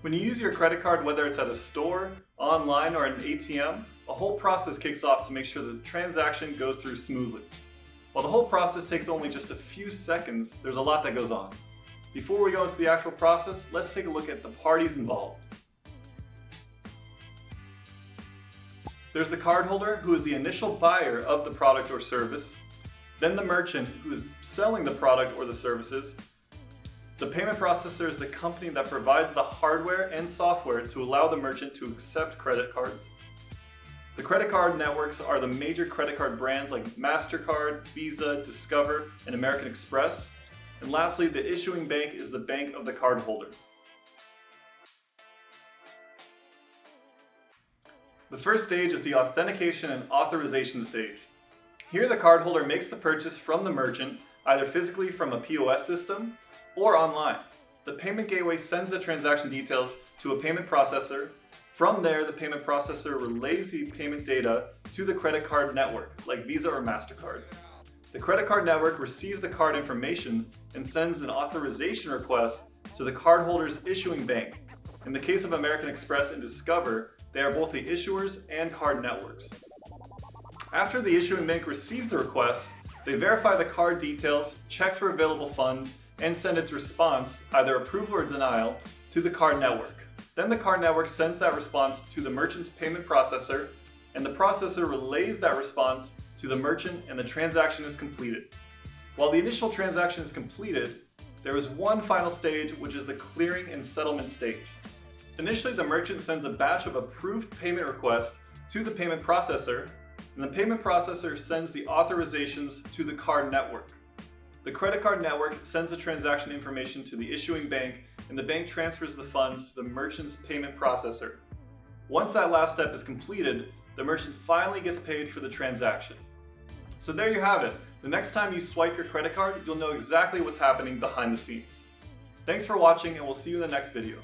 When you use your credit card, whether it's at a store, online, or an ATM, a whole process kicks off to make sure the transaction goes through smoothly. While the whole process takes only just a few seconds, there's a lot that goes on. Before we go into the actual process, let's take a look at the parties involved. There's the cardholder, who is the initial buyer of the product or service, then the merchant, who is selling the product or the services. The payment processor is the company that provides the hardware and software to allow the merchant to accept credit cards. The credit card networks are the major credit card brands like MasterCard, Visa, Discover, and American Express. And lastly, the issuing bank is the bank of the cardholder. The first stage is the authentication and authorization stage. Here the cardholder makes the purchase from the merchant, either physically from a POS system or online. The payment gateway sends the transaction details to a payment processor. From there, the payment processor relays the payment data to the credit card network, like Visa or MasterCard. The credit card network receives the card information and sends an authorization request to the cardholder's issuing bank. In the case of American Express and Discover, they are both the issuers and card networks. After the issuing bank receives the request, they verify the card details, check for available funds, and send its response, either approval or denial, to the card network. Then the card network sends that response to the merchant's payment processor, and the processor relays that response to the merchant, and the transaction is completed. While the initial transaction is completed, there is one final stage, which is the clearing and settlement stage. Initially, the merchant sends a batch of approved payment requests to the payment processor, and the payment processor sends the authorizations to the card network. The credit card network sends the transaction information to the issuing bank, and the bank transfers the funds to the merchant's payment processor. Once that last step is completed, the merchant finally gets paid for the transaction. So there you have it. The next time you swipe your credit card, you'll know exactly what's happening behind the scenes. Thanks for watching, and we'll see you in the next video.